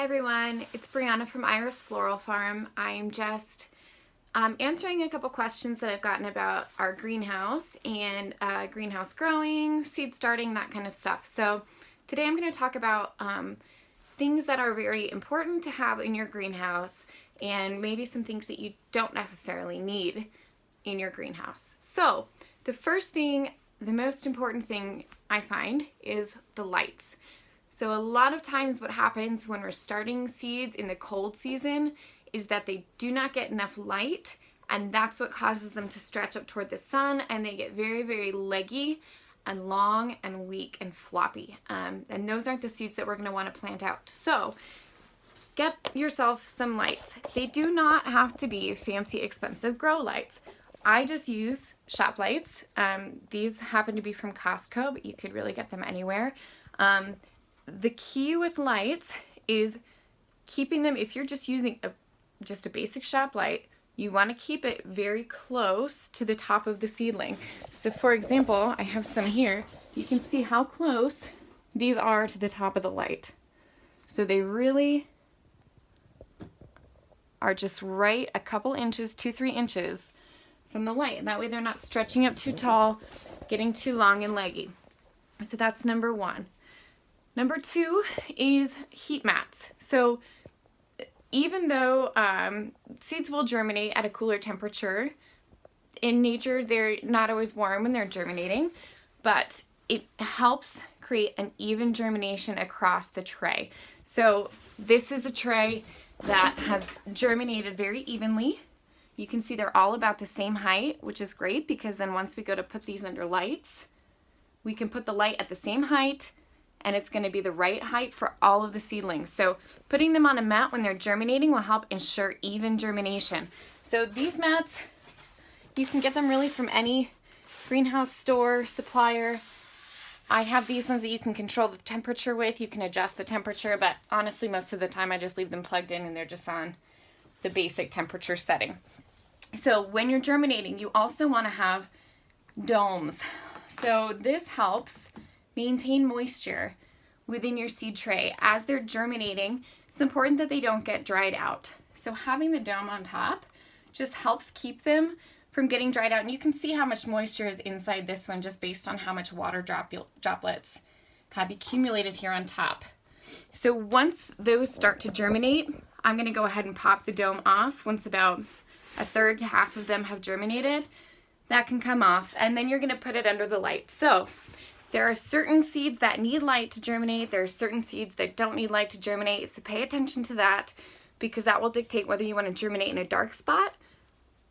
Hi everyone, it's Brianna from Iris Floral Farm. I'm just answering a couple questions that I've gotten about our greenhouse and greenhouse growing, seed starting, that kind of stuff. So today I'm going to talk about things that are very important to have in your greenhouse and maybe some things that you don't necessarily need in your greenhouse. So the first thing, the most important thing I find is the lights. So a lot of times what happens when we're starting seeds in the cold season is that they do not get enough light, and that's what causes them to stretch up toward the sun, and they get very, very leggy and long and weak and floppy. And those aren't the seeds that we're going to want to plant out. So get yourself some lights. They do not have to be fancy, expensive grow lights. I just use shop lights. These happen to be from Costco, but you could really get them anywhere. The key with lights is keeping them, if you're just using just a basic shop light, you want to keep it very close to the top of the seedling. So for example, I have some here. You can see how close these are to the top of the light. So they really are just right a couple inches, 2-3 inches from the light. That way they're not stretching up too tall, getting too long and leggy. So that's number one. Number two is heat mats. So even though seeds will germinate at a cooler temperature, in nature they're not always warm when they're germinating, but it helps create an even germination across the tray. So this is a tray that has germinated very evenly. You can see they're all about the same height, which is great because then once we go to put these under lights, we can put the light at the same height and it's going to be the right height for all of the seedlings. So putting them on a mat when they're germinating will help ensure even germination. So these mats, you can get them really from any greenhouse store, supplier. I have these ones that you can control the temperature with. You can adjust the temperature, but honestly, most of the time I just leave them plugged in and they're just on the basic temperature setting. So when you're germinating, you also want to have domes. So this helps maintain moisture within your seed tray. As they're germinating, it's important that they don't get dried out. So having the dome on top just helps keep them from getting dried out. And you can see how much moisture is inside this one just based on how much water droplets have accumulated here on top. So once those start to germinate, I'm going to go ahead and pop the dome off. Once about a third to half of them have germinated, that can come off, and then you're going to put it under the light. So there are certain seeds that need light to germinate. There are certain seeds that don't need light to germinate. So pay attention to that because that will dictate whether you want to germinate in a dark spot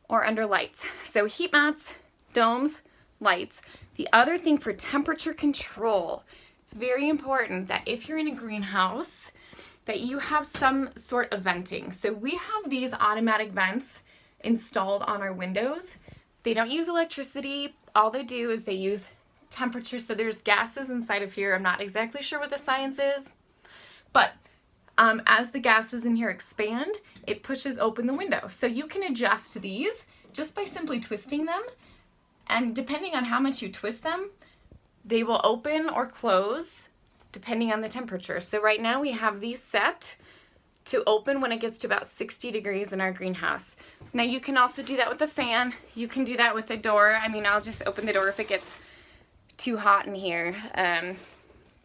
or under lights. So heat mats, domes, lights. The other thing for temperature control, it's very important that if you're in a greenhouse that you have some sort of venting. So we have these automatic vents installed on our windows. They don't use electricity. All they do is they use temperature. So there's gases inside of here. I'm not exactly sure what the science is, but as the gases in here expand, it pushes open the window. So you can adjust these just by simply twisting them, and depending on how much you twist them, they will open or close depending on the temperature. So right now we have these set to open when it gets to about 60 degrees in our greenhouse. Now you can also do that with a fan. You can do that with a door. I mean, I'll just open the door if it gets too hot in here.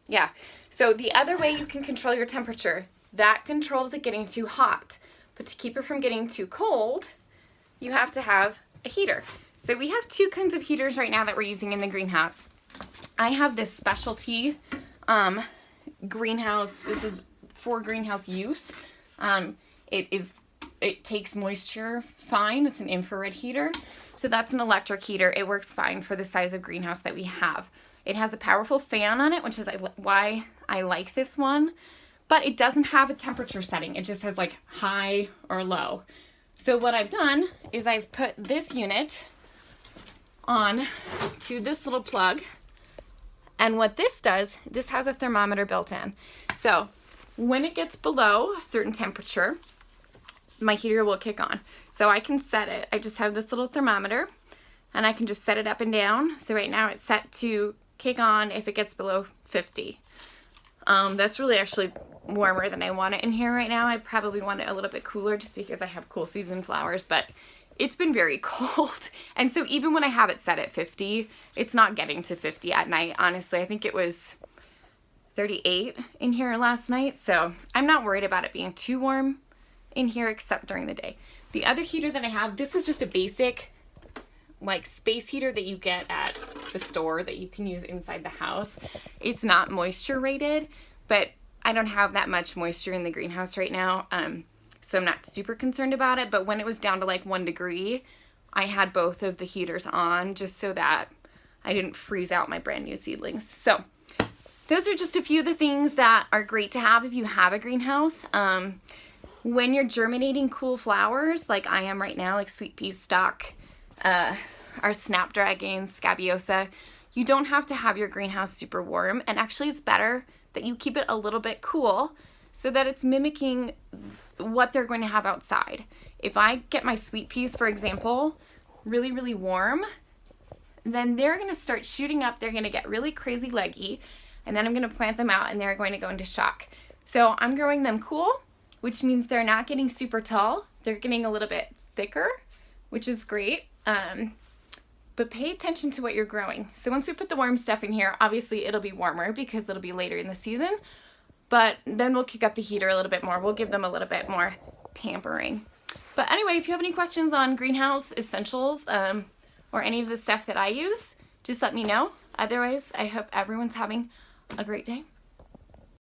Yeah. So the other way you can control your temperature, that controls it getting too hot. But to keep it from getting too cold, you have to have a heater. So we have two kinds of heaters right now that we're using in the greenhouse. I have this specialty greenhouse. This is for greenhouse use. It takes moisture fine. It's an infrared heater. So that's an electric heater. It works fine for the size of greenhouse that we have. It has a powerful fan on it, which is why I like this one, but it doesn't have a temperature setting. It just has like high or low. So what I've done is I've put this unit on to this little plug, and what this does, this has a thermometer built in. So when it gets below a certain temperature, my heater will kick on. So I can set it. I just have this little thermometer and I can just set it up and down. So right now it's set to kick on if it gets below 50. That's really actually warmer than I want it in here right now. I probably want it a little bit cooler just because I have cool season flowers, but it's been very cold. And so even when I have it set at 50, it's not getting to 50 at night. Honestly, I think it was 38 in here last night. So I'm not worried about it being too warm in here except during the day. The other heater that I have, this is just a basic like space heater that you get at the store that you can use inside the house. It's not moisture rated, but I don't have that much moisture in the greenhouse right now. So I'm not super concerned about it. But when it was down to like 1 degree, I had both of the heaters on just so that I didn't freeze out my brand new seedlings. So those are just a few of the things that are great to have if you have a greenhouse. When you're germinating cool flowers, like I am right now, like sweet pea stock, our snapdragons, scabiosa, you don't have to have your greenhouse super warm. And actually it's better that you keep it a little bit cool so that it's mimicking what they're going to have outside. If I get my sweet peas, for example, really, really warm, then they're going to start shooting up. They're going to get really crazy leggy, and then I'm going to plant them out and they're going to go into shock. So I'm growing them cool, which means they're not getting super tall. They're getting a little bit thicker, which is great. But pay attention to what you're growing. So once we put the warm stuff in here, obviously it'll be warmer because it'll be later in the season, but then we'll kick up the heater a little bit more. We'll give them a little bit more pampering. But anyway, if you have any questions on greenhouse essentials, or any of the stuff that I use, just let me know. Otherwise, I hope everyone's having a great day.